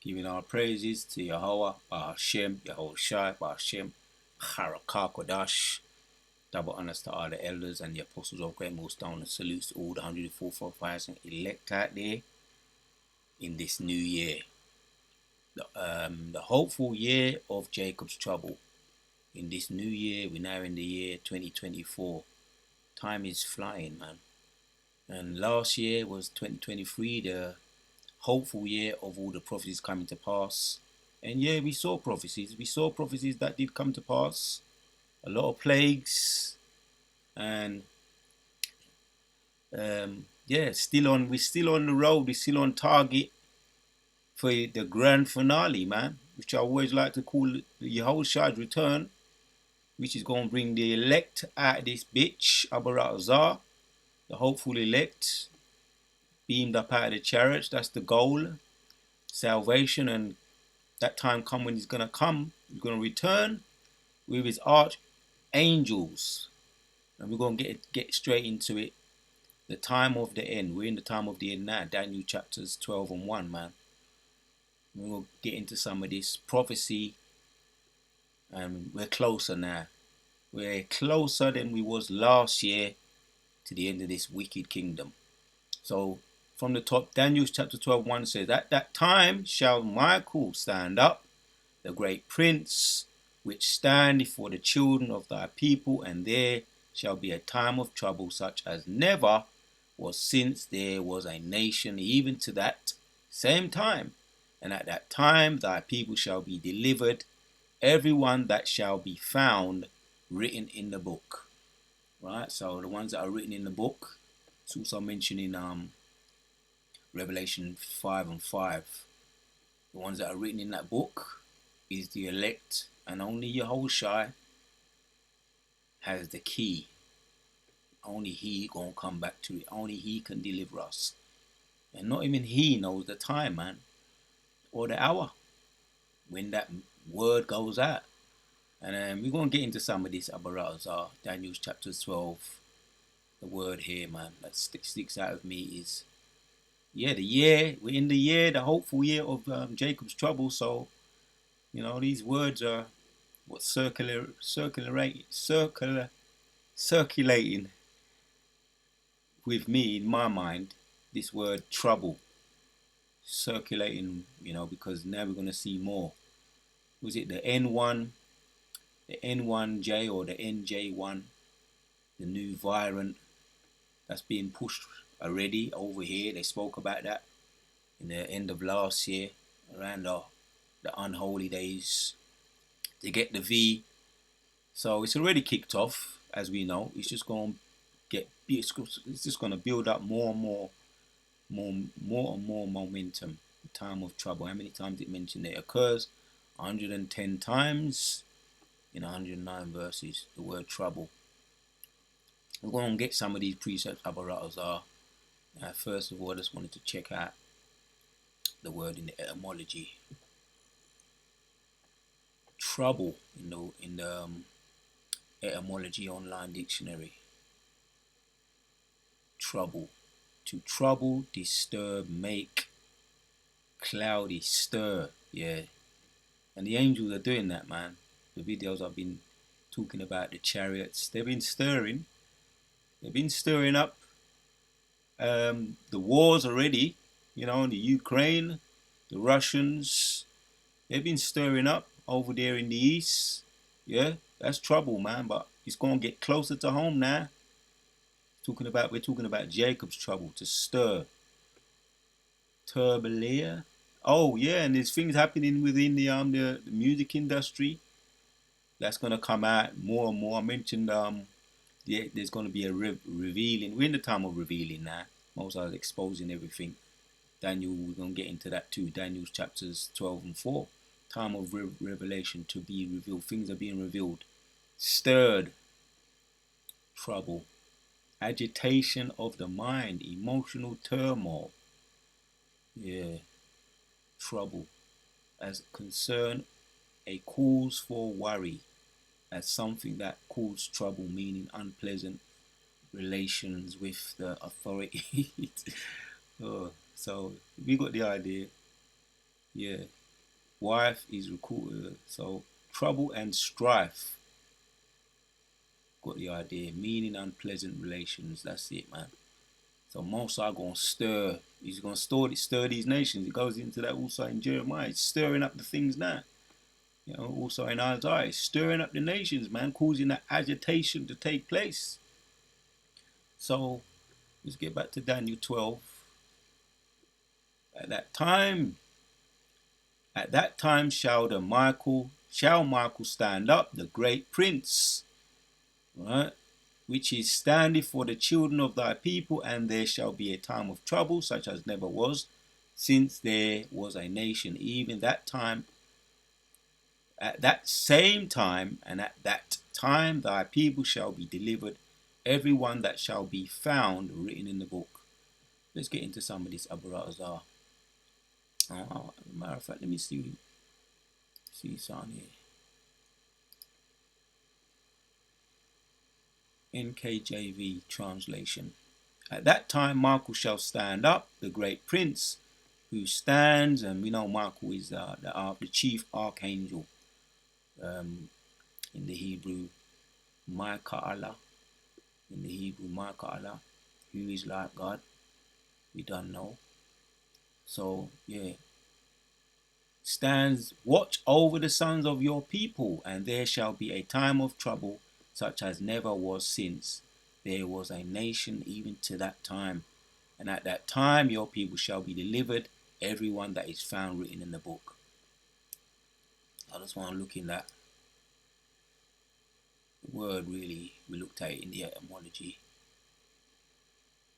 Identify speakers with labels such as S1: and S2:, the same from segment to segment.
S1: Giving our praises to Yahweh, Bahashem, Yahushai, Bahashem, Harakakodash. Double honors to all the elders and the apostles of Great Millstone, and salutes to all the 144,000 elect out there in this new year. The hopeful year of Jacob's trouble. In this new year, we're now in the year 2024. Time is flying, man. And last year was 2023, the hopeful year of all the prophecies coming to pass. And yeah, we saw prophecies. We saw prophecies that did come to pass. A lot of plagues, and yeah, we're still on the road. We're still on target for the grand finale, man. Which I always like to call the Yahushua's return, which is going to bring the elect out of this bitch, Abarazar, the hopeful elect, beamed up out of the chariots. That's the goal, salvation, and that time come when he's going to come. He's going to return with his archangels, and we're going to get straight into it. The time of the end. We're in the time of the end now. Daniel chapters 12 and 1, man. We'll get into some of this prophecy, and we're closer now. We're closer than we was last year to the end of this wicked kingdom. So from the top, Daniel chapter 12, 1 says, at that time shall Michael stand up, the great prince, which stand before the children of thy people, and there shall be a time of trouble such as never was since there was a nation, even to that same time. And at that time thy people shall be delivered, every one that shall be found written in the book. Right, so the ones that are written in the book, it's also mentioned in Revelation 5 and 5. The ones that are written in that book is the elect, and only Yahushua has the key. Only he gonna come back to it. Only he can deliver us. And not even he knows the time, man, or the hour when that word goes out. And we're gonna get into some of this Abarazar, Daniel chapter 12. The word here, man, that sticks out of me is, yeah, the year, we're in the year, the hopeful year of Jacob's trouble. So, you know, these words are what circulating with me in my mind. This word trouble circulating, you know, because now we're gonna see more. Was it the N1, the N1J or the NJ1, the new variant that's being pushed already over here? They spoke about that in the end of last year around the unholy days to get the V. So it's already kicked off, as we know. It's just going to it's just going to build up more and more momentum. The time of trouble. How many times it mentioned it occurs? 110 times in 109 verses. The word trouble. We're going to get some of these precepts Abarazar. First of all, I just wanted to check out the word in the etymology. Trouble in the etymology online dictionary. Trouble. To trouble, disturb, make, cloudy, stir. Yeah. And the angels are doing that, man. The videos I've been talking about, the chariots, they've been stirring. They've been stirring up the wars already, you know, in the Ukraine, the Russians. They've been stirring up over there in the east. Yeah, that's trouble, man. But it's going to get closer to home now. We're talking about Jacob's trouble, to stir, turbulia. Oh yeah, and there's things happening within the music industry that's gonna come out more and more. I mentioned yeah, there's gonna be a revealing. We're in the time of revealing now. Moses exposing everything. Daniel, we're gonna get into that too. Daniel's chapters 12 and 4. Time of revelation to be revealed. Things are being revealed. Stirred, trouble, agitation of the mind, emotional turmoil. Yeah, trouble. As concern, a cause for worry, as something that causes trouble, meaning unpleasant relations with the authority. Oh, so we got the idea. Yeah, wife is recruited. So trouble and strife. Got the idea. Meaning unpleasant relations. That's it, man. So Most are going to stir. He's going to stir these nations. It goes into that also in Jeremiah. It's stirring up the things now. You know, also in Isaiah, stirring up the nations, man, causing that agitation to take place. So let's get back to Daniel 12. At that time, shall Michael stand up, the great prince, right? Which is standing for the children of thy people, and there shall be a time of trouble, such as never was, since there was a nation, even that time, at that same time, and at that time thy people shall be delivered, every one that shall be found written in the book. Let's get into some of this Abu Razar. Matter of fact, let me see something here. NKJV translation. At that time Michael shall stand up, the great prince, who stands, and we know Michael is the chief archangel, in the Hebrew, Michaela, who is like God. We don't know. So yeah, stands watch over the sons of your people, and there shall be a time of trouble such as never was since there was a nation even to that time. And at that time your people shall be delivered, everyone that is found written in the book. I just want to look in that word really. We looked at it in the etymology.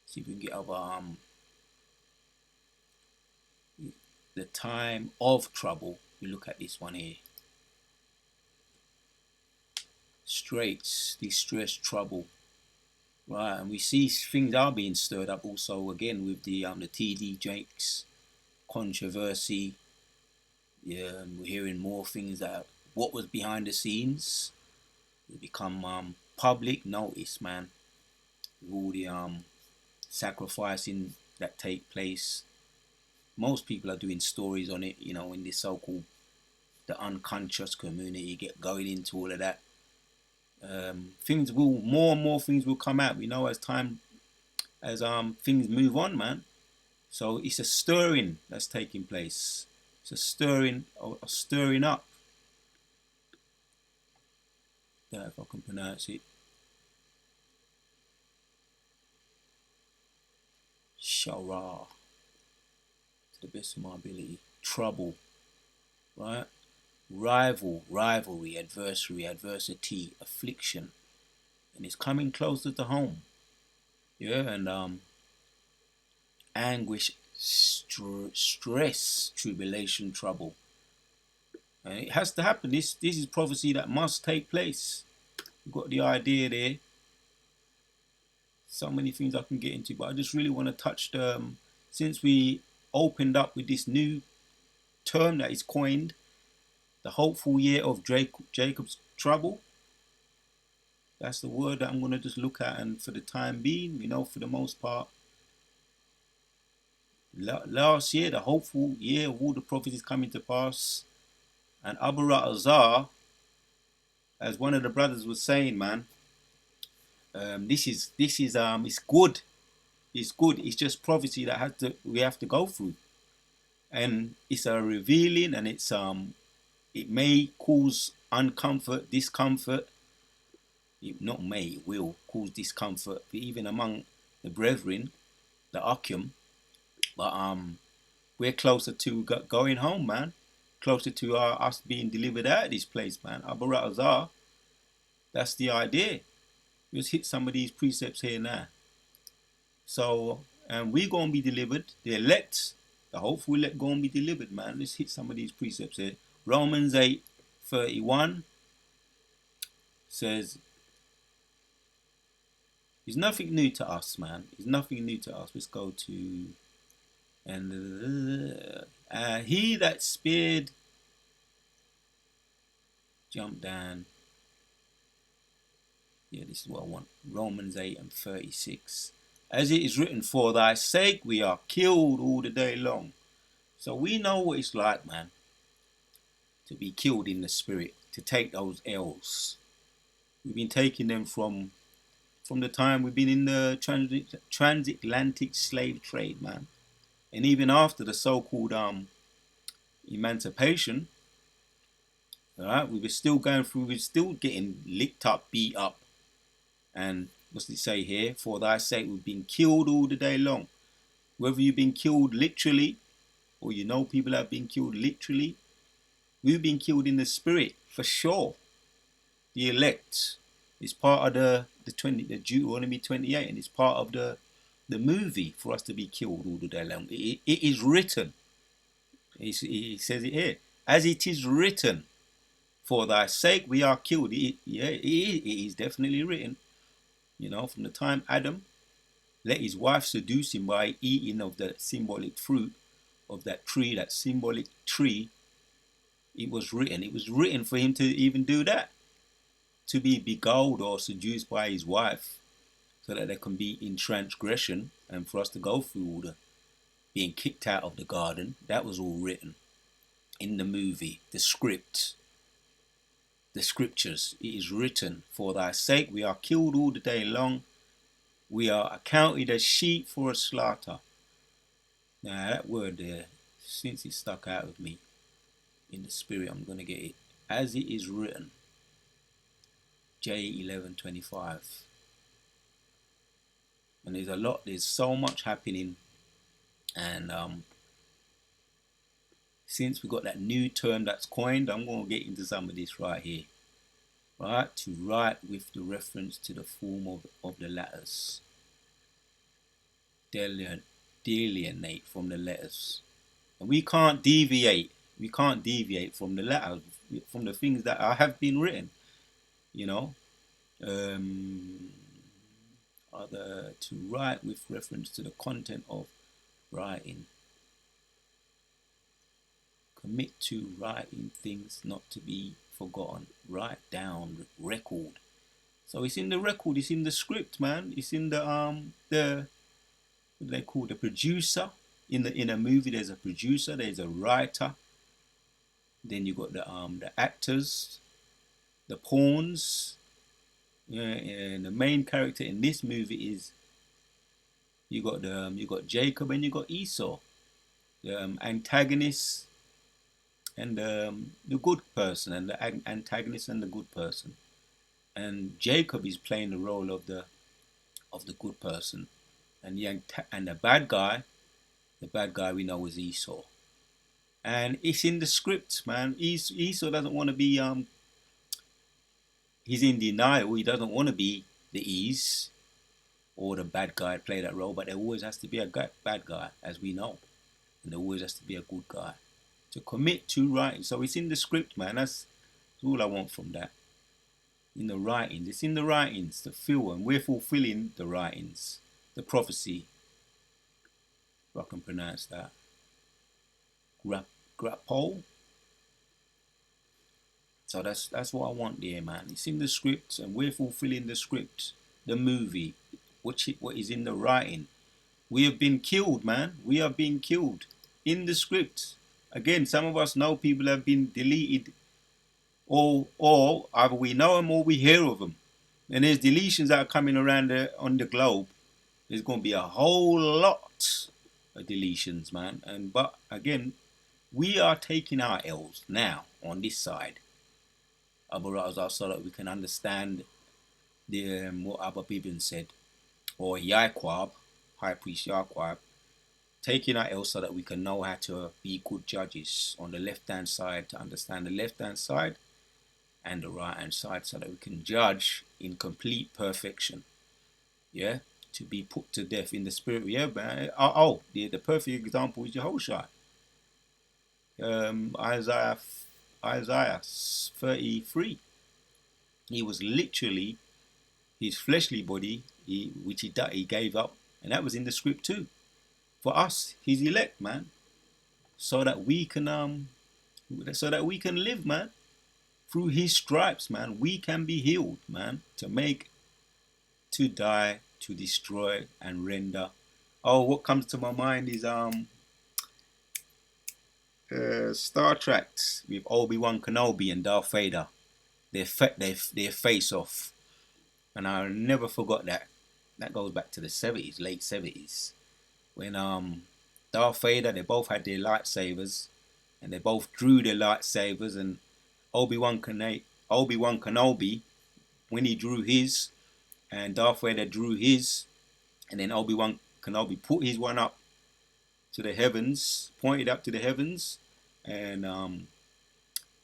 S1: See if we can get over the time of trouble. We look at this one here. Straits, distress, trouble. Right, and we see things are being stirred up also again with the TD Jakes controversy. Yeah, and we're hearing more things that what was behind the scenes will become public notice, man. With all the sacrificing that take place. Most people are doing stories on it, you know, in this so-called the unconscious community, get going into all of that. Things will more and more things will come out, you know, as things move on, man. So it's a stirring that's taking place. It's a stirring up. Yeah, if I can pronounce it. Shara, to the best of my ability. Trouble, right? Rivalry, adversity, affliction, and it's coming closer to home. Yeah, and anguish, stress, tribulation, trouble. And it has to happen. This is prophecy that must take place. You've got the idea there. So many things I can get into, but I just really want to touch since we opened up with this new term that is coined, the hopeful year of Jacob's trouble. That's the word that I'm going to just look at, and for the time being, you know, for the most part, last year, the hopeful year of all the prophecies coming to pass, and Abu Ra'azar, as one of the brothers was saying, man, this is it's good. It's good. It's just prophecy that we have to go through, and it's a revealing, and it may cause uncomfort, discomfort. It not may, it will cause discomfort, even among the brethren, the Akim. But we're closer to going home, man. Closer to us being delivered out of this place, man. Abu Ra'azar, that's the idea. Just hit some of these precepts here now. So, and we're going to be delivered. The elect, the hopeful elect, going to be delivered, man. Let's hit some of these precepts here. Romans 8:31 says, it's nothing new to us, man. It's nothing new to us. Let's go to, and he that spared, jump down. Yeah, this is what I want. Romans 8:36. As it is written, for thy sake we are killed all the day long. So we know what it's like, man, to be killed in the spirit, to take those L's. We've been taking them from the time we've been in the transatlantic slave trade, man. And even after the so-called emancipation, all right, we were still going through, we were still getting licked up, beat up. And what's it say here? For thy sake, we've been killed all the day long. Whether you've been killed literally, or you know people have been killed literally, we've been killed in the spirit, for sure. The elect is part of the Deuteronomy 28, and it's part of the movie for us to be killed all the day long. It is written. He says it here. As it is written, for thy sake we are killed. It is definitely written. You know, from the time Adam let his wife seduce him by eating of the symbolic fruit of that tree, that symbolic tree, it was written. It was written for him to even do that, to be beguiled or seduced by his wife, so that there can be in transgression, and for us to go through all the being kicked out of the garden. That was all written in the movie, the script, the scriptures. It is written, for thy sake we are killed all the day long. We are accounted as sheep for a slaughter. Now that word there, since it stuck out with me in the spirit, I'm going to get it. As it is written, J1125. And there's so much happening. And since we got that new term that's coined, I'm going to get into some of this right here. Right, to write with the reference to the form of the letters. Delineate from the letters. And we can't deviate. We can't deviate from the letters, from the things that have been written. You know, to write with reference to the content of writing. Commit to writing things not to be forgotten. Write down, record. So it's in the record. It's in the script, man. It's in the what do they call the producer in a movie? There's a producer. There's a writer. Then you got the actors, the pawns. And the main character in this movie is you got Jacob and you got Esau, the antagonist and the good person, and the antagonist and the good person. And Jacob is playing the role of the good person, and the bad guy we know is Esau. And it's in the script, man. Esau doesn't want to be he's in denial. He doesn't want to be the ease or the bad guy play that role, but there always has to be a bad guy, as we know, and there always has to be a good guy to commit to writing. So it's in the script, man. That's all I want from that. In the writings, it's in the writings to feel, and we're fulfilling the writings, the prophecy, if I can pronounce that. Grapol. So that's what I want there, man. It's in the script, and we're fulfilling the script, the movie, what is in the writing. We have been killed, man. We have been killed in the script. Again, some of us know people have been deleted, or either we know them or we hear of them. And there's deletions that are coming around on the globe. There's going to be a whole lot of deletions, man. But again, we are taking our L's now on this side, Abu Razak, so that we can understand what Abba Bibin said, or Yaquab, High Priest Yaquab, taking our L so that we can know how to be good judges on the left-hand side, to understand the left-hand side and the right-hand side, so that we can judge in complete perfection. Yeah, to be put to death in the spirit. Yeah, man. The perfect example is Jehoshaphat. Isaiah 33. He was literally his fleshly body, which he gave up, and that was in the script too. For us, his elect, man, so that we can live, man. Through his stripes, man, we can be healed, man. To die, to destroy, and render. Oh, what comes to my mind is Star Trek with Obi-Wan Kenobi and Darth Vader. Their face off, and I never forgot that. That goes back to the 70s, late 70s, when Darth Vader, they both had their lightsabers, and they both drew their lightsabers, and Obi-Wan Kenobi, when he drew his, and Darth Vader drew his, and then Obi-Wan Kenobi put his one up to the heavens, pointed up to the heavens, and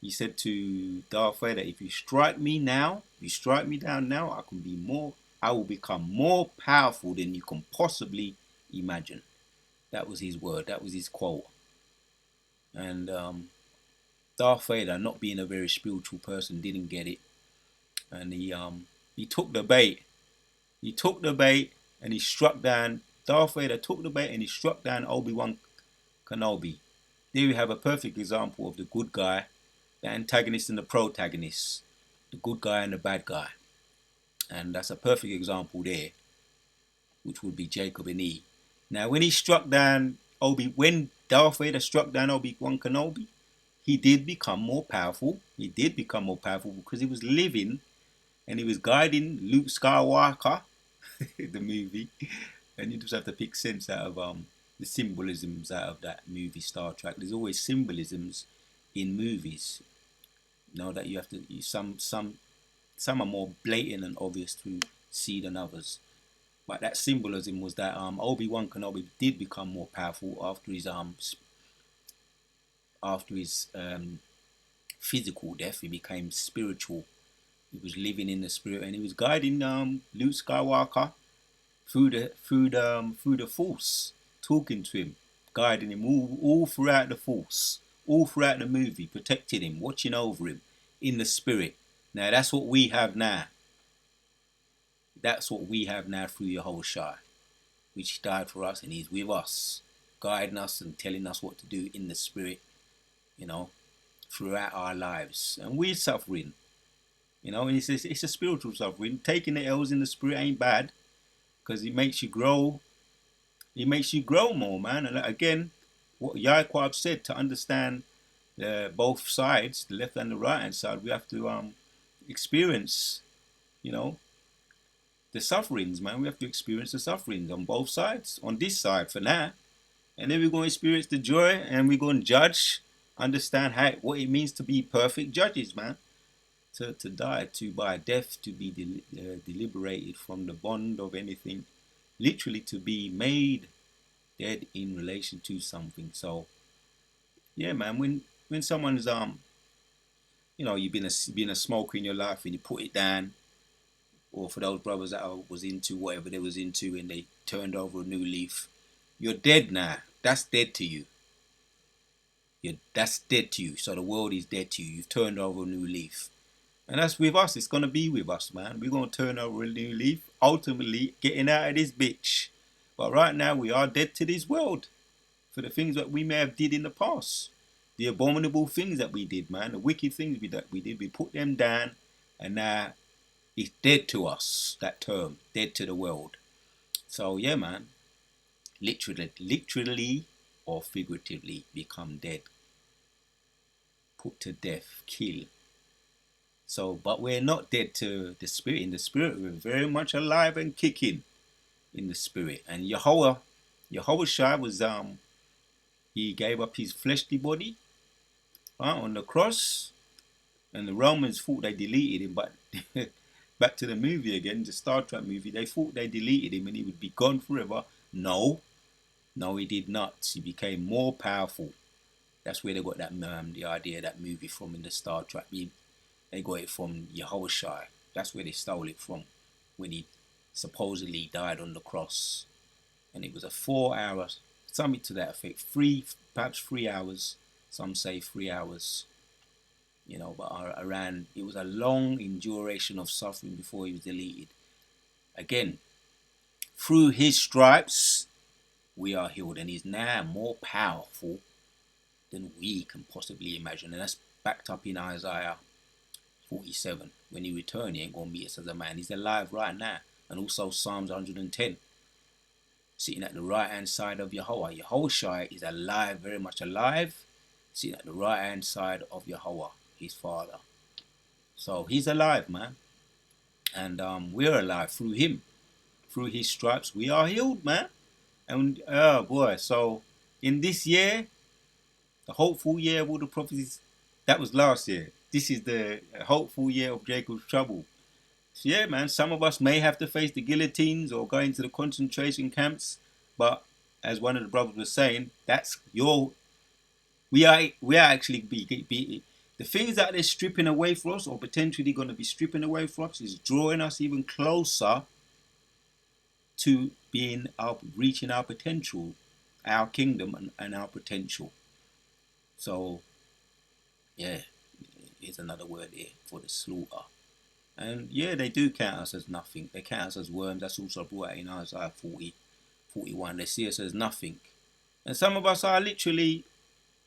S1: he said to Darth Vader, if you strike me now, if you strike me down now, I will become more powerful than you can possibly imagine. That was his word, that was his quote. And Darth Vader, not being a very spiritual person, didn't get it. And he took the bait. He took the bait and he struck down, Darth Vader took the bait and he struck down Obi-Wan Kenobi. There we have a perfect example of the good guy, the antagonist and the protagonist, the good guy and the bad guy. And that's a perfect example there, which would be Jacob and Eve. Now, when when Darth Vader struck down Obi-Wan Kenobi, he did become more powerful. He did become more powerful because he was living and he was guiding Luke Skywalker, the movie. And you just have to pick sense out of the symbolisms out of that movie, Star Trek. There's always symbolisms in movies. You know that you have to. Some are more blatant and obvious to see than others. But that symbolism was that Obi-Wan Kenobi did become more powerful after his physical death. He became spiritual. He was living in the spirit, and he was guiding Luke Skywalker through the Force, talking to him, guiding him all throughout the Force, all throughout the movie, protecting him, watching over him in the spirit. Now that's what we have now. That's what we have now through Yahushua, which died for us, and he's with us, guiding us and telling us what to do in the spirit, you know, throughout our lives. And we're suffering, you know, and it's a spiritual suffering. Taking the L's in the spirit ain't bad, because it makes you grow. It makes you grow more, man. And again, what Yaquab said, to understand both sides, the left and the right hand side, we have to experience, you know, the sufferings, man. We have to experience the sufferings on both sides, on this side for now. And then we're going to experience the joy, and we're going to judge, understand what it means to be perfect judges, man. To die, by death, to be deliberated from the bond of anything, literally to be made dead in relation to something. So, yeah, man, when someone's you know, you've been a smoker in your life and you put it down, or for those brothers that was into whatever they was into and they turned over a new leaf, you're dead now. That's dead to you. That's dead to you. So the world is dead to you. You've turned over a new leaf. And that's with us. It's going to be with us, man. We're going to turn over a new leaf, ultimately getting out of this bitch. But right now, we are dead to this world for the things that we may have did in the past. The abominable things that we did, man. The wicked things that we did. We put them down, and now it's dead to us, that term. Dead to the world. So, yeah, man. Literally or figuratively become dead. Put to death. Kill. So, but we're not dead to the spirit. In the spirit, we're very much alive and kicking in the spirit. And Yahushua was he gave up his fleshly body on the cross, and the Romans thought they deleted him. But back to the movie again, the Star Trek movie, they thought they deleted him and he would be gone forever. No, he did not. He became more powerful. That's where they got that the idea of that movie from in the Star Trek. They got it from Yahushua. That's where they stole it from, when he supposedly died on the cross. And it was a 4-hour, something to that effect, perhaps 3 hours. Some say 3 hours. You know, but it was a long duration of suffering before he was deleted. Again, through his stripes, we are healed, and he's now more powerful than we can possibly imagine. And that's backed up in Isaiah 47. When he returns, he ain't going to meet us as a man. He's alive right now. And also Psalms 110. Sitting at the right hand side of Yahweh. Yahushua is alive, very much alive. sitting at the right hand side of Yahweh, his Father. So he's alive, man. And we're alive through him. Through his stripes, we are healed, man. And oh boy, so in this year, the hopeful year of all the prophecies, that was last year. This is the hopeful year of Jacob's trouble. So yeah, man, some of us may have to face the guillotines or go into the concentration camps, but as one of the brothers was saying, that's your we are actually be the things that they're stripping away from us or potentially going to be stripping away from us is drawing us even closer to being reaching our potential, our kingdom and our potential. So yeah, here's another word here for the slaughter. And yeah, they do count us as nothing. They count us as worms. That's also brought out in Isaiah 40:41. They see us as nothing. And some of us are literally,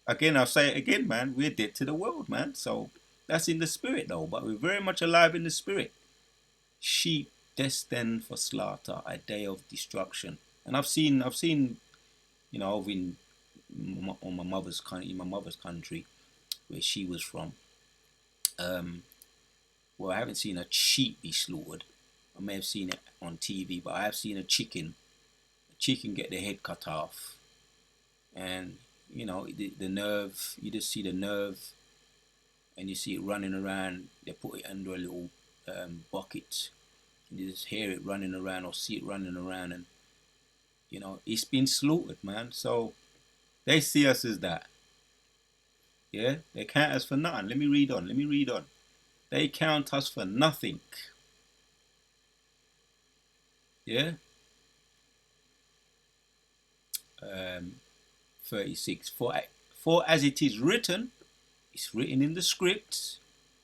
S1: again, I'll say it again, man, we're dead to the world, man. So that's in the spirit though, but we're very much alive in the spirit. Sheep destined for slaughter, a day of destruction. And I've seen, over in my mother's country, where she was from. Well, I haven't seen a sheep be slaughtered. I may have seen it on TV, but I have seen a chicken get their head cut off, and the nerve. You just see the nerve, and you see it running around. They put it under a little bucket, and you just hear it running around or see it running around, and it's been slaughtered, man. So they see us as that. Yeah, they count us for nothing. Let me read on. They count us for nothing. Yeah. 36. For as it is written, it's written in the script.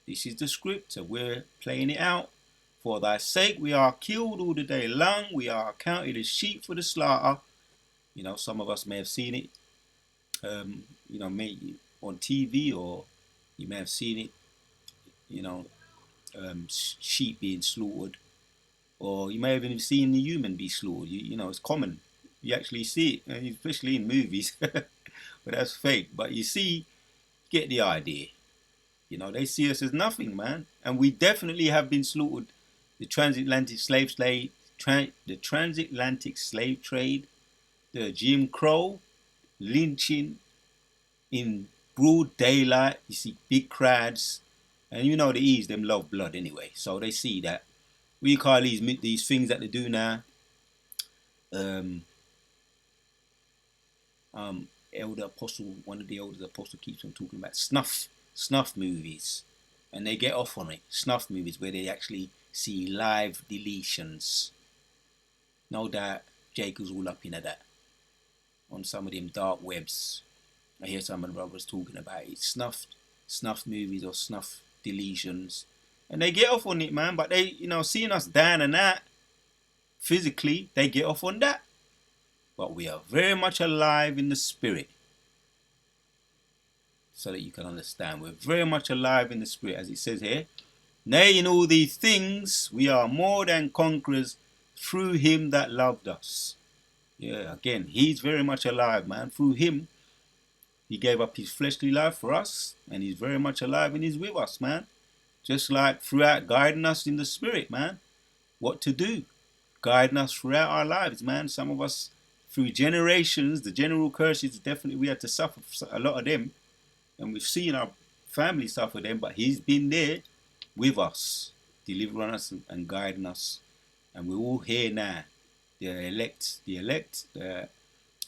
S1: This is the script, so we're playing it out. For thy sake we are killed all the day long. We are counted as sheep for the slaughter. Some of us may have seen it, maybe on TV, or you may have seen it, sheep being slaughtered, or you may have even seen the human be slaughtered. It's common. You actually see it, especially in movies, but that's fake. But get the idea. They see us as nothing, man, and we definitely have been slaughtered. The transatlantic slave trade, the Jim Crow, lynching in broad daylight. You see big crowds, and the East them love blood anyway, so they see that. We call these things that they do now. Elder Apostle, one of the elders Apostle keeps on talking about snuff movies, and they get off on it. Snuff movies where they actually see live deletions. No doubt Jacob's all up into that on some of them dark webs. I hear some of the brothers talking about it. Snuff movies or snuff deletions, and they get off on it, man. But they, seeing us down and that physically, they get off on that. But we are very much alive in the spirit. So that you can understand, we're very much alive in the spirit, as it says here. Nay, in all these things, we are more than conquerors through him that loved us. Yeah, again, he's very much alive, man. Through him, he gave up his fleshly life for us, and he's very much alive and he's with us, man. Just like throughout guiding us in the spirit, man. What to do. Guiding us throughout our lives, man. Some of us, through generations, the general curses, definitely we had to suffer a lot of them. And we've seen our family suffer them, but he's been there with us, delivering us and guiding us. And we're all here now. The elect, the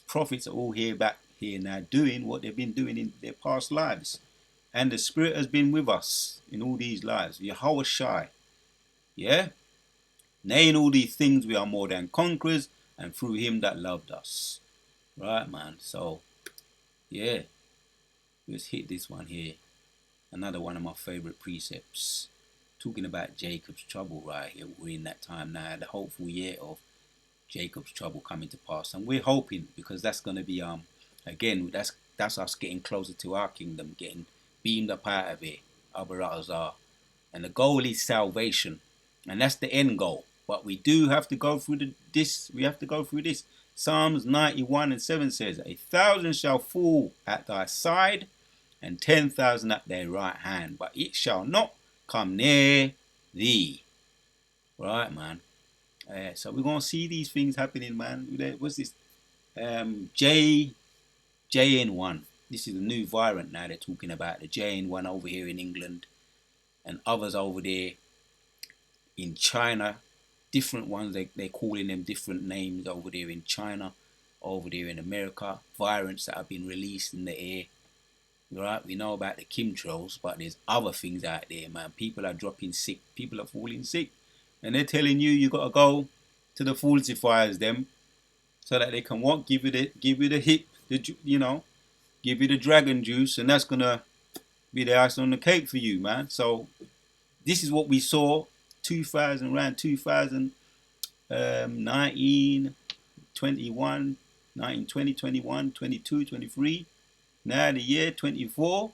S1: prophets are all here now doing what they've been doing in their past lives. And the Spirit has been with us in all these lives. Yahweh Shai. Yeah? Nay, in all these things we are more than conquerors, and through him that loved us. Right, man? So, yeah. Let's hit this one here. Another one of my favorite precepts. Talking about Jacob's trouble right here. We're in that time now, the hopeful year of Jacob's trouble coming to pass. And we're hoping, because that's going to be, again, that's us getting closer to our kingdom, getting beamed up out of it. Abarazar. And the goal is salvation. And that's the end goal. But we do have to go through this. We have to go through this. Psalms 91:7 says, 1,000 shall fall at thy side, and 10,000 at their right hand, but it shall not come near thee. Right, man. So we're gonna see these things happening, man. What's this? JN1. This is a new variant now. They're talking about the JN1 over here in England, and others over there in China. Different ones. They're calling them different names over there in China, over there in America. Variants that have been released in the air. Right, we know about the chemtrails, but there's other things out there, man. People are dropping sick. People are falling sick, and they're telling you gotta go to the falsifiers, them, so that they can what? Give you the hip, give you the dragon juice, and that's gonna be the icing on the cake for you, man. So this is what we saw 2000, around 2000, 19, 21, 19, 20, 21, 22, 23. Now the year 24,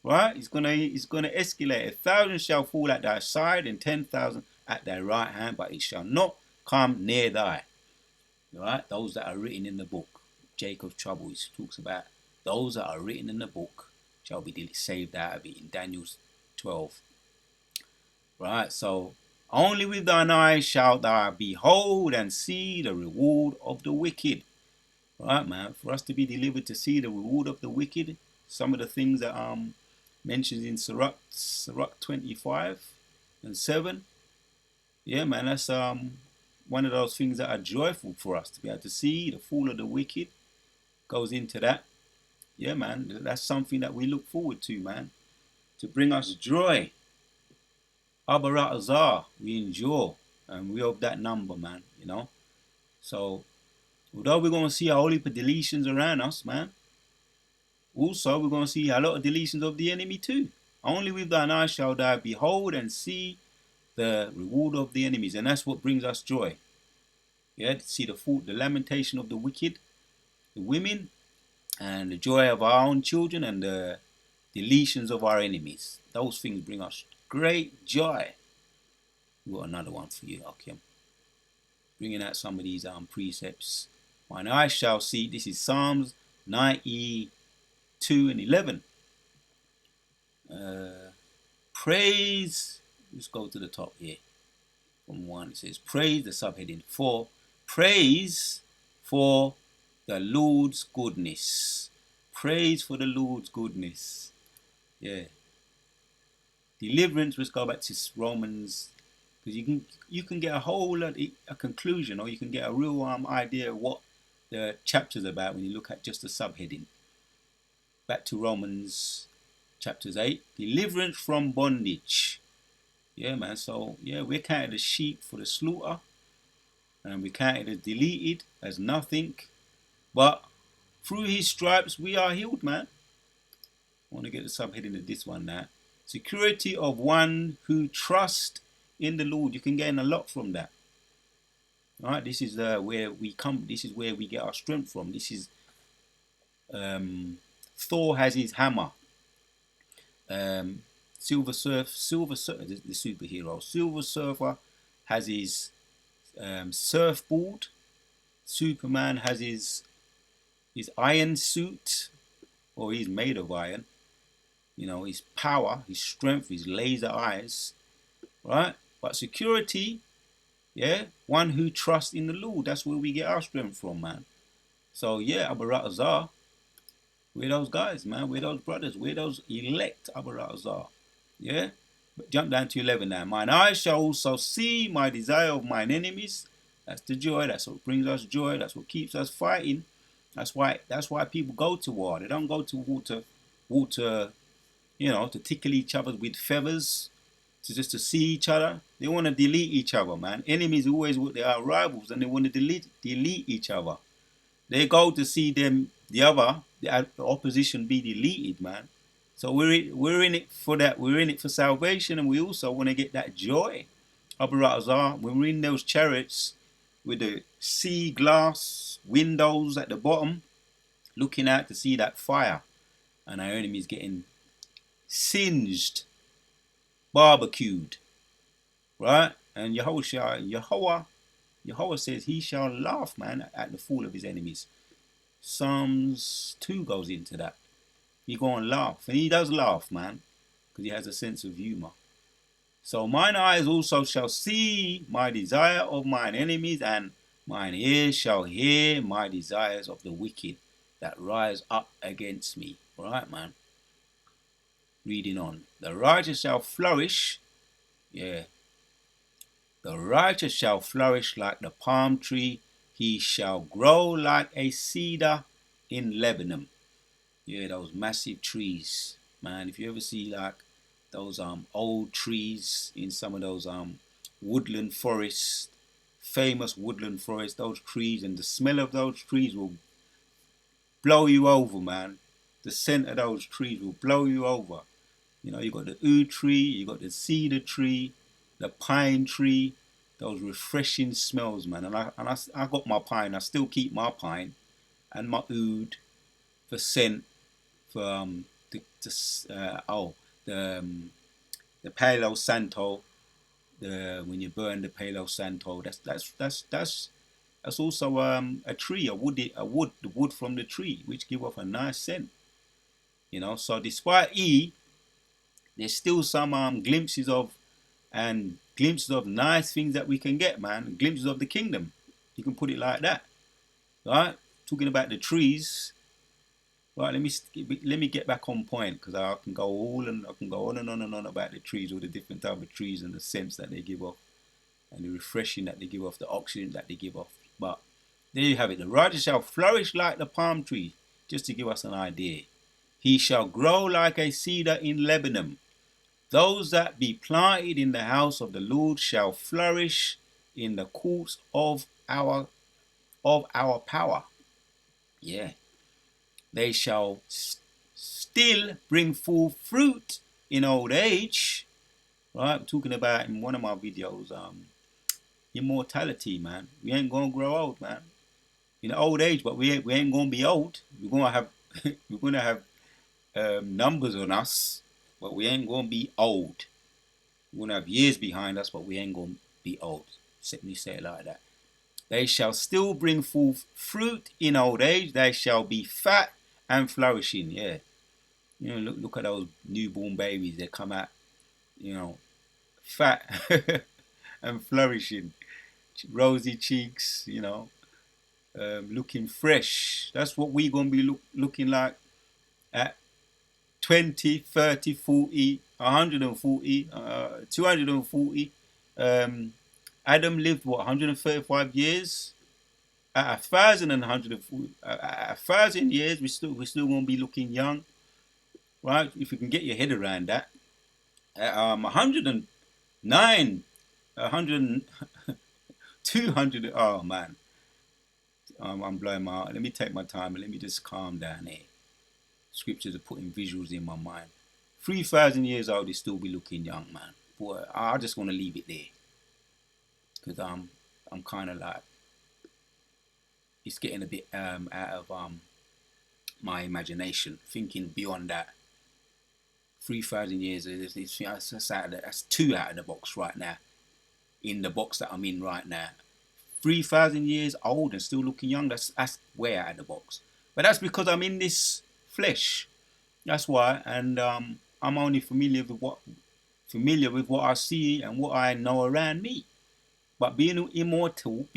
S1: right? It's gonna escalate. 1,000 shall fall at thy side, and 10,000 at thy right hand, but it shall not come near thy. Right? Those that are written in the book. Jacob's trouble. He talks about those that are written in the book shall be saved out of it in Daniel 12. Right? So only with thine eyes shalt thou behold and see the reward of the wicked. Right, man. For us to be delivered to see the reward of the wicked, some of the things that mentioned in Sirach 25 and 7. Yeah, man, that's one of those things that are joyful for us to be able to see the fall of the wicked. Goes into that. Yeah, man, that's something that we look forward to, man, to bring us joy. Abarat Azar, we endure, and we hope that number, man, So, although we're going to see a whole heap of deletions around us, man, also we're going to see a lot of deletions of the enemy too. Only with thine eyes shall thou behold and see the reward of the enemies, and that's what brings us joy. Yeah, to see the lamentation of the wicked, the women, and the joy of our own children, and the deletions of our enemies. Those things bring us great joy. We've got another one for you, Akim. Bringing out some of these precepts. Mine eyes shall see. This is Psalms 92 and 11. Praise. Let's go to the top here. From 1, it says, praise, the subheading 4. Praise for the Lord's goodness. Praise for the Lord's goodness. Yeah. Deliverance, let's go back to Romans, because you can get a whole lot, a conclusion, or you can get a real idea of what the chapter's about when you look at just the subheading. Back to Romans chapters 8. Deliverance from bondage. Yeah, man. So, yeah, we're counted as sheep for the slaughter. And we're counted as deleted, as nothing. But through his stripes, we are healed, man. I want to get the subheading of this one now. Security of one who trusts in the Lord. You can gain a lot from that. All right, this is where we come. This is where we get our strength from. This is Thor has his hammer. Silver Surfer, the superhero. Silver Surfer has his surfboard. Superman has his iron suit, or he's made of iron. His power, his strength, his laser eyes, right? But security, yeah, one who trusts in the Lord. That's where we get our strength from, man. So yeah, Abarat Azar, we're those guys, man. We're those brothers. We're those elect Abarat Azar. Yeah? But jump down to 11 now. Mine eyes shall also see my desire of mine enemies. That's the joy. That's what brings us joy. That's what keeps us fighting. That's why people go to war. They don't go to water, to tickle each other with feathers, just to see each other. They want to delete each other, man. Enemies always, they are rivals, and they want to delete each other. They go to see the opposition be deleted, man. So we're in it for that. We're in it for salvation, and we also want to get that joy. Abarat Azar, when we're in those chariots with the sea glass windows at the bottom, looking out to see that fire, and our enemies getting singed, barbecued, right? And Yahweh says he shall laugh, man, at the fall of his enemies. Psalms 2 goes into that. He go and laugh. And he does laugh, man, because he has a sense of humor. So mine eyes also shall see my desire of mine enemies, and mine ears shall hear my desires of the wicked that rise up against me. All right, man. Reading on. The righteous shall flourish. Yeah. The righteous shall flourish like the palm tree. He shall grow like a cedar in Lebanon. Yeah, those massive trees, man. If you ever see like those old trees in some of those woodland forests, famous woodland forests, those trees, and the smell of those trees will blow you over, man. The scent of those trees will blow you over. You know, you got the oud tree, you got the cedar tree, the pine tree, those refreshing smells, man. And I got my pine. I still keep my pine and my oud for scent for the the Palo Santo. When you burn the Palo Santo, that's also a tree, the wood from the tree, which give off a nice scent. You know, so despite there's still some glimpses of nice things that we can get, man. Glimpses of the kingdom. You can put it like that, right? Talking about the trees, right? Let me get back on point because I can go on and on and on about the trees, all the different type of trees and the scents that they give off, and the refreshing that they give off, the oxygen that they give off. But there you have it. The righteous shall flourish like the palm tree, just to give us an idea. He shall grow like a cedar in Lebanon. Those that be planted in the house of the Lord shall flourish in the courts of our power. Yeah. They shall still bring forth fruit in old age. Right? I'm talking about in one of my videos, immortality, man. We ain't gonna grow old, man. In old age, but we ain't gonna be old. We're gonna have we're gonna have numbers on us, but we ain't gonna be old. We're gonna have years behind us, but we ain't gonna be old. Let me say it like that. They shall still bring forth fruit in old age. They shall be fat and flourishing. Yeah, you know, look at those newborn babies. They come out, you know, fat and flourishing, rosy cheeks. You know, looking fresh. That's what we're gonna be looking like at 20, 30, 40, 140, 240. Adam lived what 135 years. At 1,000 years, we still won't be looking young, right? If you can get your head around that. At 109, 100, 200. Oh man, I'm blowing my heart. Let me take my time and let me just calm down here. Scriptures are putting visuals in my mind. 3,000 years old, is still be looking young, man. Boy, I just want to leave it there because I'm kind of like it's getting a bit out of my imagination, thinking beyond that. 3,000 years, that's two out of the box right now. In the box that I'm in right now, 3,000 years old and still looking young. That's way out of the box. But that's because I'm in this flesh. That's why, and I'm only familiar with what I see and what I know around me. But being immortal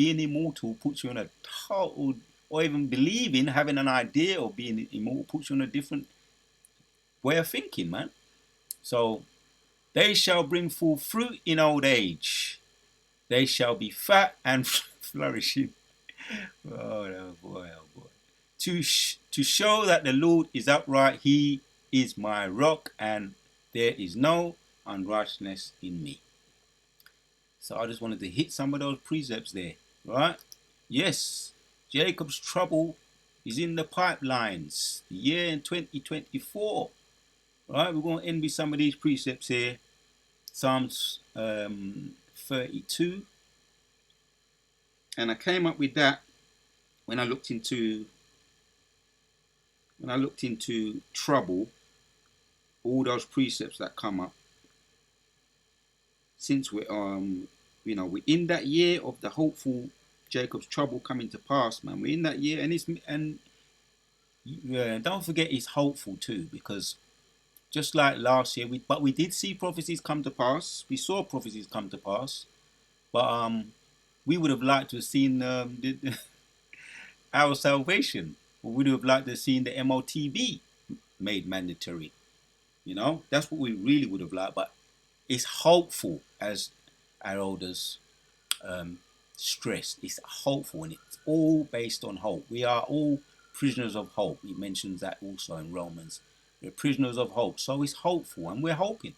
S1: puts you on a total, or even believing, having an idea of being immortal puts you on a different way of thinking, man. So they shall bring forth fruit in old age. They shall be fat and flourishing. Oh boy, oh boy. To show that the Lord is upright, he is my rock, and there is no unrighteousness in me. So I just wanted to hit some of those precepts there, right? Yes, Jacob's trouble is in the pipelines. The year in 2024, right? We're going to end with some of these precepts here. Psalms 32, and I came up with that when I looked into trouble, all those precepts that come up. Since we're we're in that year of the hopeful Jacob's trouble coming to pass, man. We're in that year, and Yeah, don't forget it's hopeful too, because just like last year, we did see prophecies come to pass. We saw prophecies come to pass, but we would have liked to have seen our salvation. We would have liked to have seen the MOTB made mandatory. You know, that's what we really would have liked. But it's hopeful, as our elders um, stressed. It's hopeful, and it's all based on hope. We are all prisoners of hope. He mentions that also in Romans. We're prisoners of hope. So it's hopeful, and we're hoping.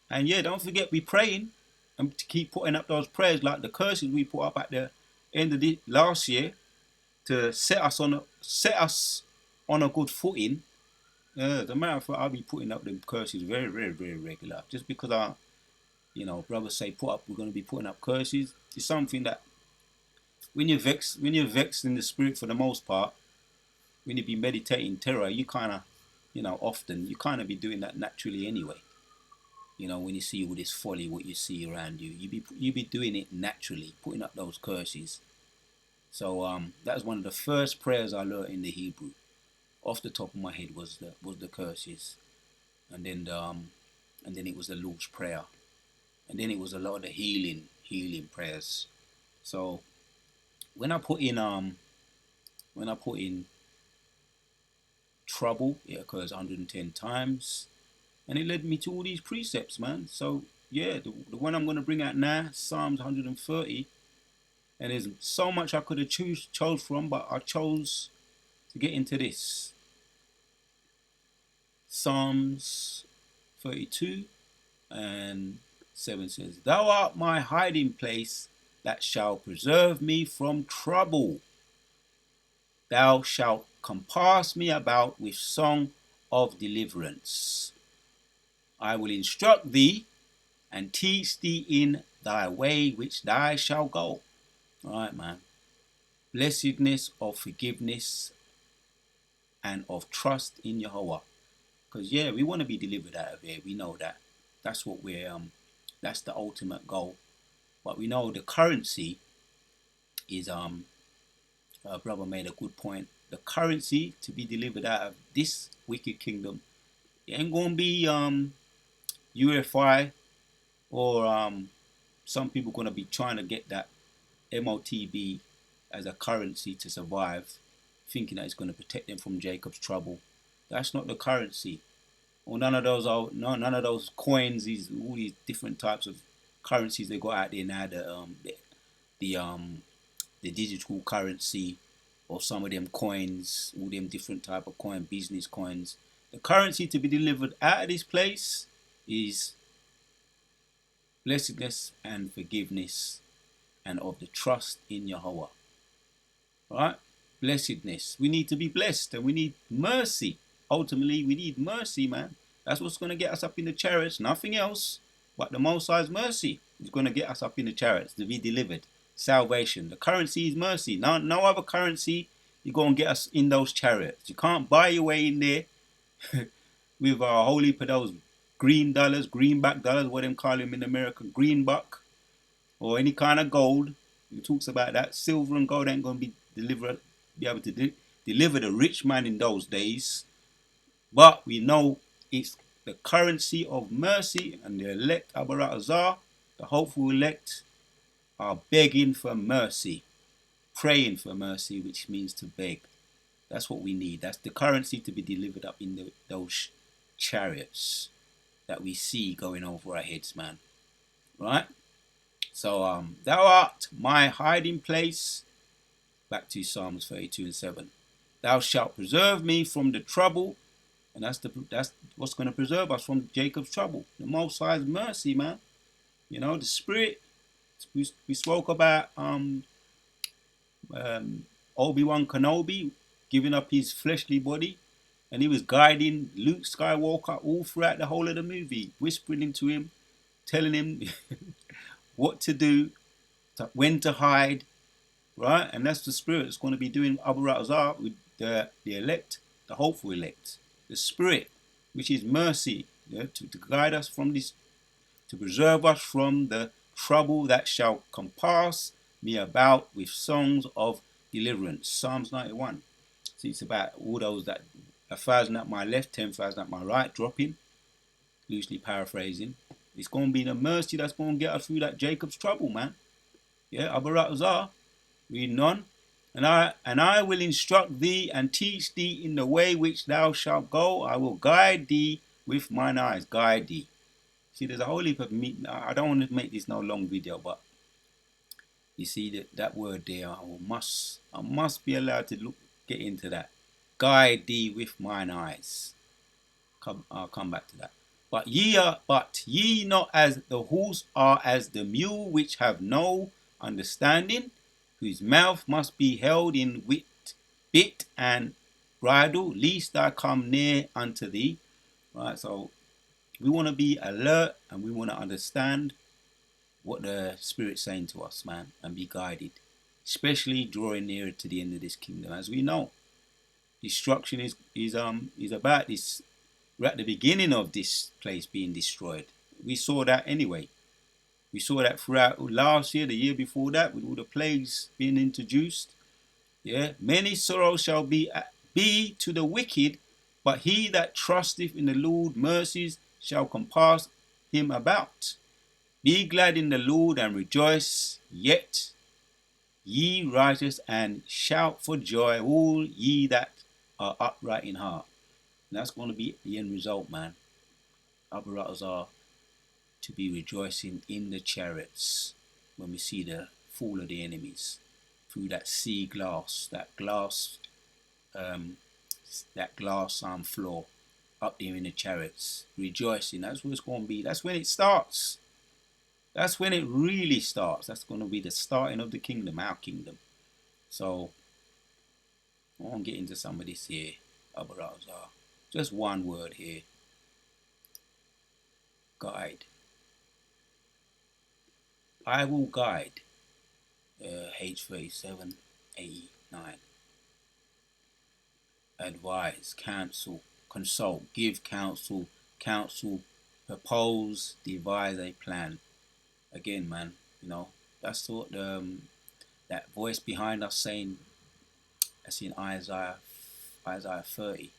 S1: And yeah, don't forget we praying and to keep putting up those prayers like the curses we put up at the end of the last year to set us on a good footing. As a matter of fact, I'll be putting up the curses very, very, very regular. Just because brothers say we're going to be putting up curses. It's something that when you're vexed in the spirit for the most part, when you be meditating terror, you kind of, often you kind of be doing that naturally anyway. When you see all this folly, what you see around you, you be doing it naturally, putting up those curses. So that was one of the first prayers I learned in the Hebrew. Off the top of my head was the curses, and then it was the Lord's prayer, and then it was a lot of the healing prayers. So when I put in trouble, it occurs 110 times, and it led me to all these precepts, man. So yeah, the one I'm going to bring out now, Psalms 130, and there's so much I could have chose from, but I chose to get into this. Psalms 32 and 7 says, "Thou art my hiding place that shall preserve me from trouble. Thou shalt compass me about with song of deliverance. I will instruct thee and teach thee in thy way which thou shalt go." All right, man. Blessedness of forgiveness and of trust in Jehovah. Because yeah, we want to be delivered out of here. We know that. That's what that's the ultimate goal. But we know the currency is brother made a good point. The currency to be delivered out of this wicked kingdom, it ain't gonna be UFI or some people gonna be trying to get that MOTB as a currency to survive, thinking that it's gonna protect them from Jacob's trouble. That's not the currency. Or none of those coins, all these different types of currencies they got out there now. The digital currency, or some of them coins, all them different type of coin, business coins. The currency to be delivered out of this place is blessedness and forgiveness and of the trust in Yahweh. Right? Blessedness. We need to be blessed, and we need mercy. Ultimately, we need mercy, man. That's what's going to get us up in the chariots. Nothing else but the Most High's mercy is going to get us up in the chariots to be delivered. Salvation. The currency is mercy. No other currency is going to get us in those chariots. You can't buy your way in there with our holy for those green dollars, greenback dollars, what them call them in America, greenbuck, or any kind of gold. He talks about that. Silver and gold ain't going to be able to deliver the rich man in those days. But we know it's the currency of mercy, and the elect Abarazar, the hopeful elect, are begging for mercy, praying for mercy, which means to beg. That's what we need. That's the currency to be delivered up in those chariots that we see going over our heads, man. Right? So, thou art my hiding place. Back to Psalms 32 and 7. Thou shalt preserve me from the trouble. And that's what's going to preserve us from Jacob's trouble. The Most High's mercy, man. The Spirit. We spoke about Obi-Wan Kenobi giving up his fleshly body, and he was guiding Luke Skywalker all throughout the whole of the movie, whispering into him, telling him what to do, when to hide, right? And that's the Spirit that's going to be doing Abu Razar with the elect, the hopeful elect. The Spirit, which is mercy, to guide us from this, to preserve us from the trouble that shall compass me about with songs of deliverance. Psalms 91. So it's about all those that 1,000 at my left, 10,000 at my right, dropping, loosely paraphrasing. It's going to be the mercy that's going to get us through that Jacob's trouble, man. Yeah, Abaratazar, reading on. And I will instruct thee and teach thee in the way which thou shalt go. I will guide thee with mine eyes. Guide thee. See, there's a whole heap of me. I don't want to make this no long video, but you see that word there. I must be allowed to get into that. Guide thee with mine eyes. I'll come back to that. But ye not as the horse are as the mule, which have no understanding, whose mouth must be held in bit and bridle, lest I come near unto thee. Right, so we want to be alert and we want to understand what the Spirit's saying to us, man, and be guided, especially drawing nearer to the end of this kingdom. As we know, destruction is about this. We're at the beginning of this place being destroyed. We saw that anyway. We saw that throughout last year, the year before that, with all the plagues being introduced. Yeah, many sorrows shall be to the wicked, but he that trusteth in the Lord mercies shall compass him about. Be glad in the Lord and rejoice, yet ye righteous, and shout for joy, all ye that are upright in heart. And that's going to be the end result, man. Abaratazar to be rejoicing in the chariots when we see the fall of the enemies through that sea glass, that glass floor up there in the chariots, rejoicing. That's what it's going to be. That's when it starts. That's when it really starts. That's going to be the starting of the kingdom, our kingdom. So I want to get into some of this here, Abaratazar. Just one word here. Guide. I will guide. H3789. Advise, counsel, consult, give counsel, propose, devise a plan. Again, man, that's what that voice behind us saying. That's in Isaiah 30.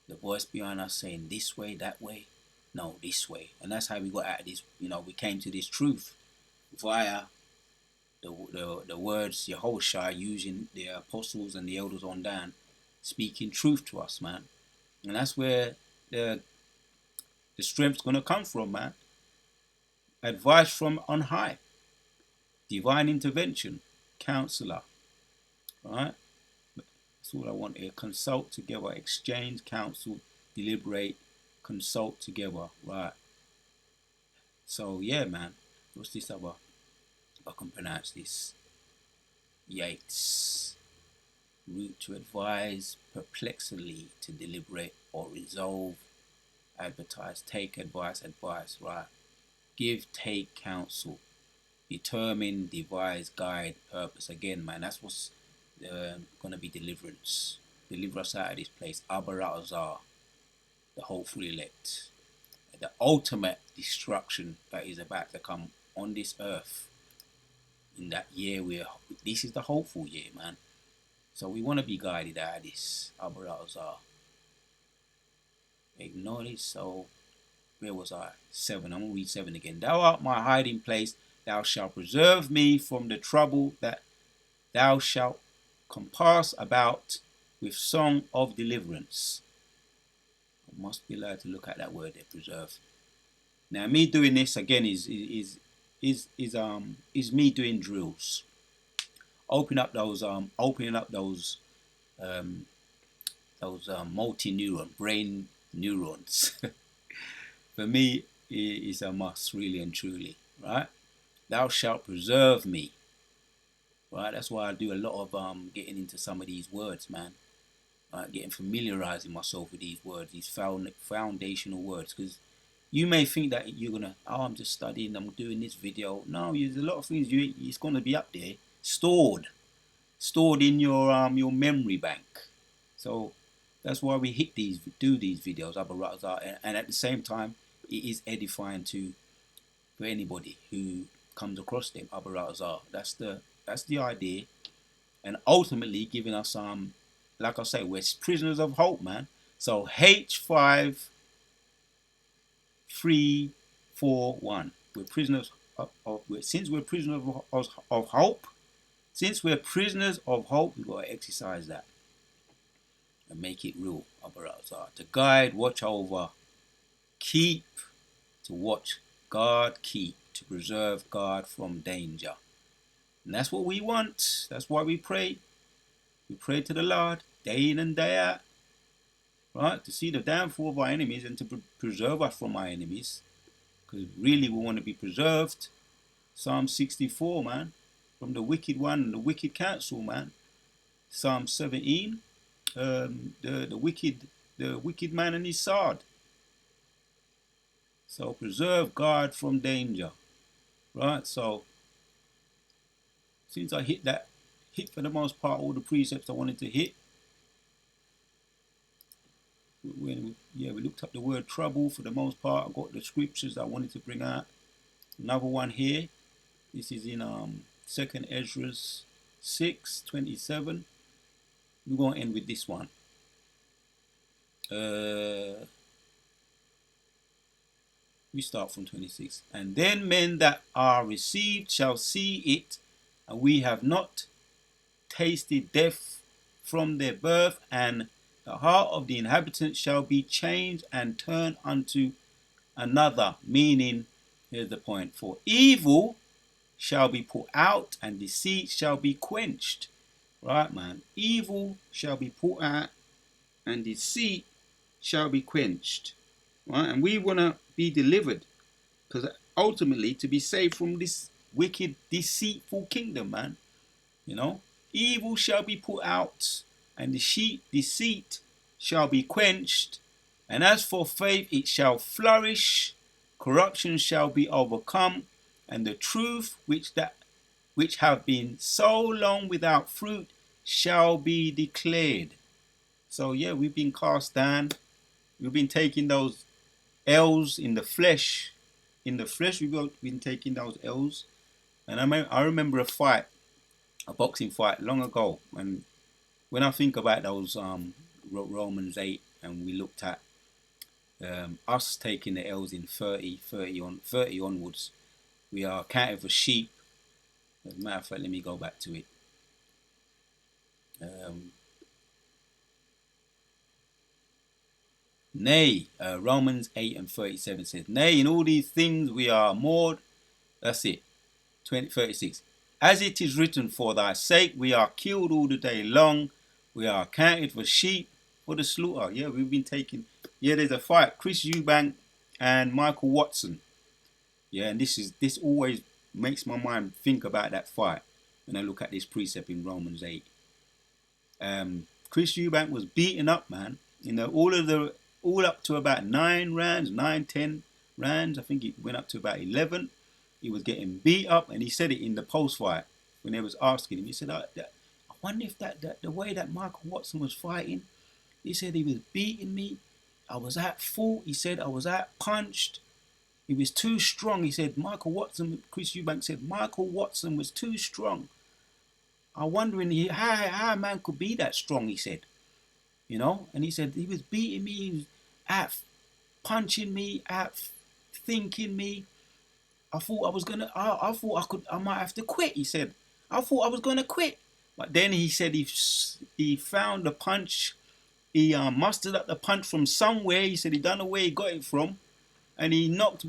S1: The voice behind us saying this way, that way, no, this way. And that's how we got out of this. We came to this truth via the words Yehoshua using the apostles and the elders on down, speaking truth to us, man. And that's where the strength's gonna come from, man. Advice from on high, divine intervention, counselor. Right? That's all I want here. Consult together, exchange, counsel, deliberate, consult together. Right. So yeah, man. What's this other? If I can pronounce this. Yates. Root to advise, perplexingly to deliberate or resolve, advertise, take advice, right? Give, take, counsel, determine, devise, guide, purpose. Again, man, that's what's going to be deliverance. Deliver us out of this place. Abaratazar, the hopeful elect. The ultimate destruction that is about to come on this earth. In that year, this is the hopeful year, man. So we want to be guided out of this. Abaratazar. Acknowledge. So where was I? 7. I'm going to read 7 again. Thou art my hiding place. Thou shalt preserve me from the trouble that thou shalt compass about with song of deliverance. I must be allowed to look at that word there, preserve. Now me doing this again is me doing drills. Opening up those multi-neuron brain neurons. For me, is a must, really and truly, right? Thou shalt preserve me, right? That's why I do a lot of getting into some of these words, man. Right? Getting familiarizing myself with these words, these foundational words, because you may think that you're gonna, I'm just studying, I'm doing this video. No, there's a lot of things it's gonna be up there, stored in your memory bank. So that's why we do these videos, and at the same time, it is edifying for anybody who comes across them. Abaratazar. That's the idea, and ultimately giving us like I say, we're prisoners of hope, man. So H5341. We're prisoners since we're prisoners of hope. Since we're prisoners of hope, we've got to exercise that and make it real about us. To guide, watch over, keep, to watch, guard, keep, to preserve, guard from danger. And that's what we want. That's why we pray. We pray to the Lord day in and day out, right? To see the downfall of our enemies and to preserve us from our enemies. Because really we want to be preserved. Psalm 64, man. From the wicked one and the wicked counsel, man. Psalm 17. The wicked man and his sword. So preserve God from danger. Right? So since I hit for the most part all the precepts I wanted to hit. We looked up the word trouble for the most part. I got the scriptures I wanted to bring out. Another one here. This is in 2nd Ezra 6:27. We're going to end with this one. We start from 26. And then men that are received shall see it, and we have not tasted death from their birth, and the heart of the inhabitants shall be changed and turned unto another. Meaning, here's the point, for evil shall be put out and deceit shall be quenched. Right, man? Evil shall be put out and deceit shall be quenched. Right? And we want to be delivered, because ultimately to be saved from this wicked, deceitful kingdom, man. You know, evil shall be put out and deceit shall be quenched. And as for faith, it shall flourish. Corruption shall be overcome, and the truth which have been so long without fruit shall be declared. So yeah, we've been cast down. We've been taking those L's in the flesh. In the flesh, we've been taking those L's. And I remember a boxing fight long ago. And when I think about those Romans 8, and we looked at us taking the L's in 30 onwards, we are counted for sheep. As a matter of fact, let me go back to it. Nay, Romans 8:37 says, nay, in all these things we are more, that's it, 36. As it is written, for thy sake we are killed all the day long, we are counted for sheep for the slaughter. Yeah, we've been taking, there's a fight, Chris Eubank and Michael Watson. Yeah, and this always makes my mind think about that fight when I look at this precept in Romans 8. Chris Eubank was beaten up, man. You know, all up to about 10 rounds. I think it went up to about 11. He was getting beat up, and he said it in the post-fight when they was asking him. He said, I wonder if that the way that Michael Watson was fighting, he said he was beating me. I was at fault. He said I was at punched. He was too strong. He said Chris Eubank said Michael Watson was too strong. I'm wondering how a man could be that strong, he said. You know, and he said he was beating me, he was at punching me, at thinking me. I thought I might have to quit. He said, I thought I was gonna quit, but then he said he found the punch. He mustered up the punch from somewhere. He said he don't know where he got it from, and he knocked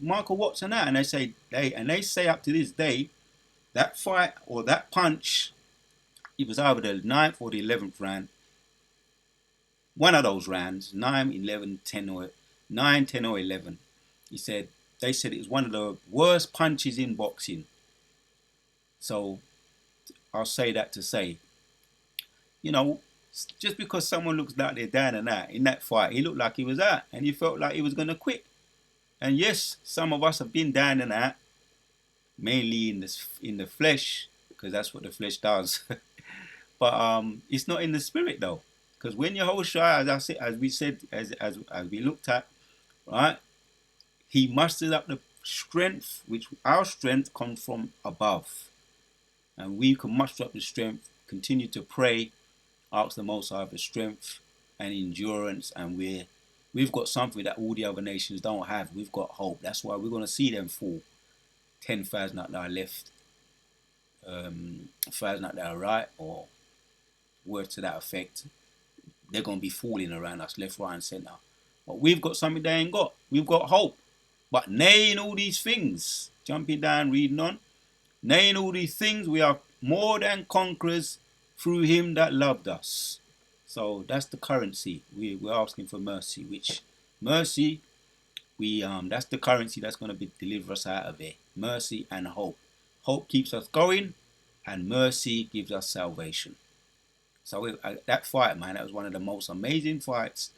S1: Michael Watson out. And they say up to this day, that fight or that punch, it was either the 9th or the 11th round. One of those rounds, 9, 11, 10 or 9, 10 or 11. They said it was one of the worst punches in boxing. So I'll say that to say, you know, just because someone looks like they're down and out in that fight, he looked like he was out and he felt like he was going to quit. And yes, some of us have been down and out, mainly in the flesh, because that's what the flesh does. But it's not in the spirit though. Because when Yahushua, as we looked at, right, he mustered up the strength, which our strength comes from above. And we can muster up the strength, continue to pray, Ask the Most High for strength and endurance, and we've got something that all the other nations don't have. We've got hope. That's why we're going to see them fall. 10,000 out there left, 1,000 out there right, or words to that effect. They're going to be falling around us, left, right, and centre. But we've got something they ain't got. We've got hope. But nay, in all these things, jumping down, reading on, nay, in all these things, we are more than conquerors through him that loved us. So that's the currency. We're asking for mercy, which mercy, that's the currency that's going to deliver us out of it. Mercy and hope. Hope keeps us going, and mercy gives us salvation. So that fight, man, that was one of the most amazing fights.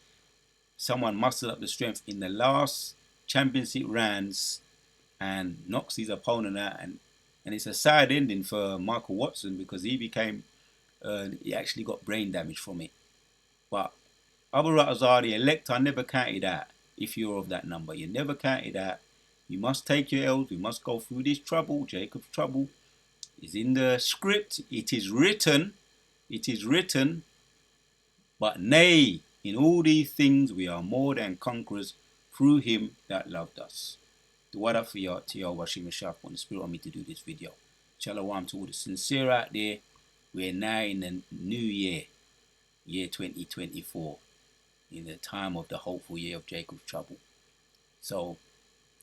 S1: Someone mustered up the strength in the last championship rounds and knocks his opponent out, and it's a sad ending for Michael Watson because he actually got brain damage from it. But Abu Ratazar, the elect, are never counted out. If you're of that number, you're never counted out. You must take your L's. We must go through this trouble. Jacob's trouble is in the script. It is written. It is written. But nay, in all these things we are more than conquerors through him that loved us. The word up for you, Washim Shaf, on the spirit on me to do this video. Shalom to all the sincere out there. We're now in the new year 2024, in the time of the hopeful year of Jacob's trouble. So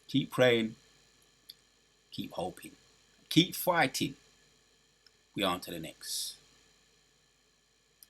S1: keep praying, keep hoping, keep fighting. We on to the next.